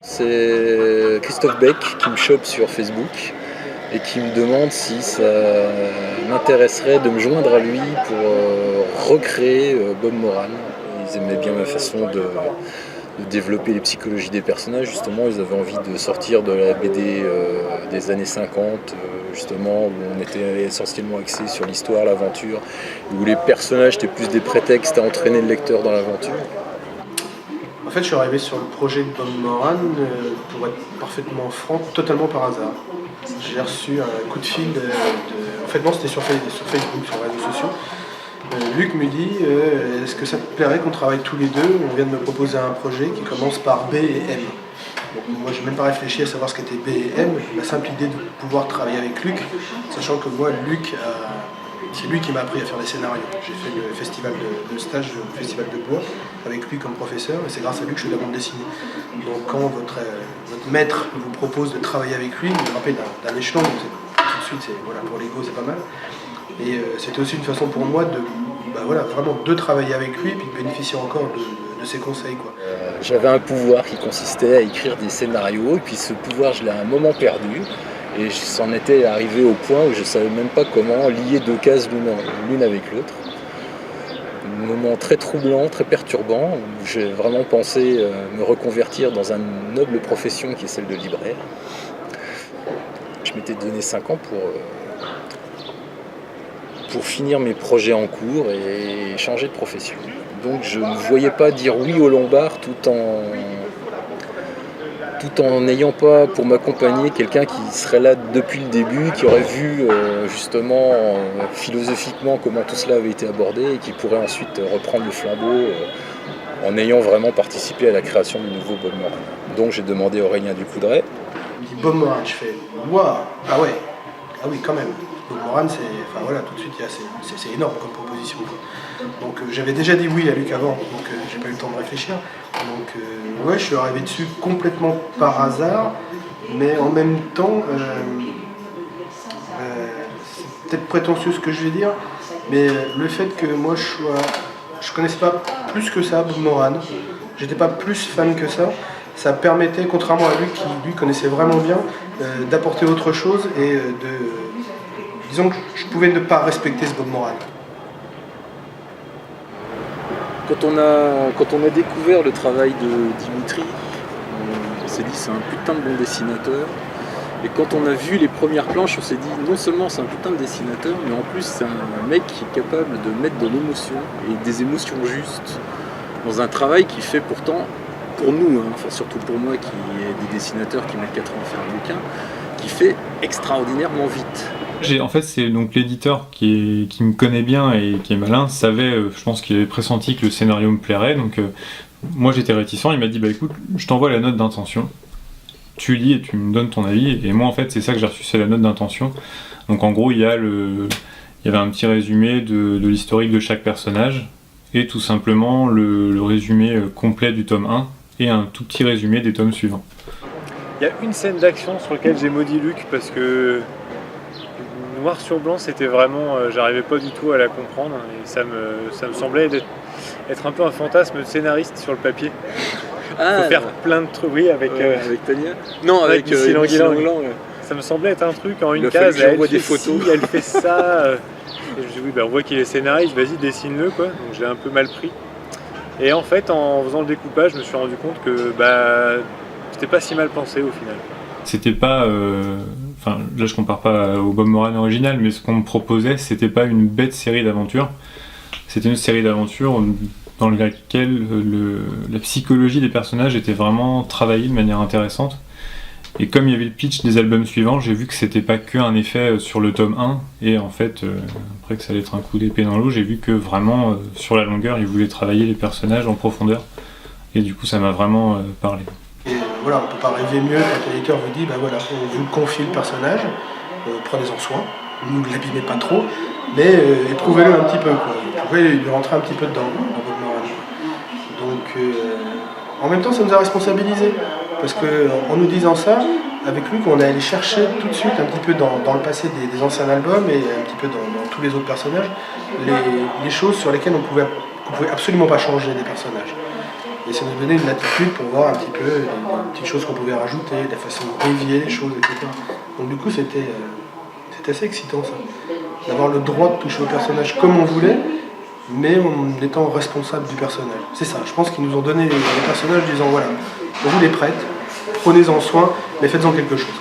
C'est Christophe Beck qui me chope sur Facebook et qui me demande si ça m'intéresserait de me joindre à lui pour recréer Bob Moran. Ils aimaient bien ma façon de développer les psychologies des personnages. Justement, ils avaient envie de sortir de la BD des années 50, justement, où on était essentiellement axé sur l'histoire, l'aventure, où les personnages étaient plus des prétextes à entraîner le lecteur dans l'aventure. En fait, je suis arrivé sur le projet de Bob Moran, pour être parfaitement franc, totalement par hasard. J'ai reçu un coup de fil en fait, non, c'était sur Facebook, sur les réseaux sociaux. Luc me dit est-ce que ça te plairait qu'on travaille tous les deux? On vient de me proposer un projet qui commence par B et M. Donc, moi, je n'ai même pas réfléchi à savoir ce qu'était B et M. La simple idée de pouvoir travailler avec Luc, sachant que moi, Luc, c'est lui qui m'a appris à faire des scénarios. J'ai fait le festival de stage, le festival de bois, avec lui comme professeur, et c'est grâce à lui que je fais de la bande dessinée. Donc quand votre maître vous propose de travailler avec lui, vous vous rappelez d'un échelon, tout de suite, voilà, pour l'ego, c'est pas mal. Et c'était aussi une façon pour moi de vraiment de travailler avec lui et puis de bénéficier encore de ses conseils, quoi. J'avais un pouvoir qui consistait à écrire des scénarios et puis ce pouvoir je l'ai à un moment perdu et j'en étais arrivé au point où je ne savais même pas comment lier deux cases l'une avec l'autre. Un moment très troublant, très perturbant où j'ai vraiment pensé me reconvertir dans une noble profession qui est celle de libraire. Je m'étais donné 5 ans pour finir mes projets en cours et changer de profession. Donc je ne voyais pas dire oui au Lombard tout en n'ayant pas pour m'accompagner quelqu'un qui serait là depuis le début, qui aurait vu justement philosophiquement comment tout cela avait été abordé et qui pourrait ensuite reprendre le flambeau en ayant vraiment participé à la création du nouveau Bob Moran. Donc j'ai demandé à Aurélien Ducoudray. Il dit Bob Moran, je fais waouh, ah ouais, ah oui quand même. Bob Moran, tout de suite, c'est énorme comme proposition, quoi. Donc j'avais déjà dit oui à Luc avant, donc j'ai pas eu le temps de réfléchir. Donc ouais, je suis arrivé dessus complètement par hasard, mais en même temps, c'est peut-être prétentieux ce que je vais dire, mais le fait que moi je connaissais pas plus que ça Bob Moran, j'étais pas plus fan que ça permettait, contrairement à lui qui lui connaissait vraiment bien, d'apporter autre chose et disons que je pouvais ne pas respecter ce Bob Moran. Quand on a découvert le travail de Dimitri, on s'est dit c'est un putain de bon dessinateur. Et quand on a vu les premières planches, on s'est dit non seulement c'est un putain de dessinateur, mais en plus c'est un mec qui est capable de mettre de l'émotion et des émotions justes dans un travail qui fait pourtant, pour nous, enfin surtout pour moi qui est des dessinateurs qui mettent 4 ans à faire un bouquin, qui fait extraordinairement vite. En fait, c'est donc l'éditeur qui me connaît bien et qui est malin, savait, je pense qu'il avait pressenti que le scénario me plairait, donc moi j'étais réticent, il m'a dit bah écoute, je t'envoie la note d'intention, tu lis et tu me donnes ton avis, et moi en fait c'est ça que j'ai reçu, c'est la note d'intention. Donc en gros il y avait un petit résumé de l'historique de chaque personnage, et tout simplement le résumé complet du tome 1, et un tout petit résumé des tomes suivants. Il y a une scène d'action sur laquelle j'ai maudit Luc parce que noir sur blanc, c'était vraiment, j'arrivais pas du tout à la comprendre et ça me semblait être un peu un fantasme de scénariste sur le papier. Il faut faire plein de trucs, oui, avec Tania. Non, avec Missy Langlang. Langlang. Ça me semblait être un truc en une case. Elle voit des photos. Elle fait ça. Et je me dis oui, on voit qu'il est scénariste, vas-y dessine-le quoi. Donc je l'ai un peu mal pris. Et en fait, en faisant le découpage, je me suis rendu compte que c'était pas si mal pensé au final. C'était pas, là je compare pas au Bob Moran original, mais ce qu'on me proposait, c'était pas une bête série d'aventures. C'était une série d'aventures dans laquelle la psychologie des personnages était vraiment travaillée de manière intéressante. Et comme il y avait le pitch des albums suivants, j'ai vu que c'était pas qu'un effet sur le tome 1, et en fait, après que ça allait être un coup d'épée dans l'eau, j'ai vu que vraiment, sur la longueur, ils voulaient travailler les personnages en profondeur. Et du coup, ça m'a vraiment parlé. Et voilà, on ne peut pas rêver mieux quand l'éditeur vous dit, on vous confie le personnage, prenez-en soin, ne l'abîmez pas trop, mais éprouvez-le un petit peu, quoi. Vous pouvez lui rentrer un petit peu dedans, dans votre morale. Donc, en même temps, ça nous a responsabilisés, parce qu'en nous disant ça, avec Luc, on est allé chercher tout de suite un petit peu dans le passé des anciens albums et un petit peu dans tous les autres personnages, les choses sur lesquelles on pouvait absolument pas changer des personnages. Et ça nous donnait une latitude pour voir un petit peu les petites choses qu'on pouvait rajouter, la façon de dévier les choses, etc. Donc du coup, c'était assez excitant ça. D'avoir le droit de toucher au personnage comme on voulait, mais en étant responsable du personnage. C'est ça, je pense qu'ils nous ont donné les personnages disant voilà, on vous les prête, prenez-en soin, mais faites-en quelque chose.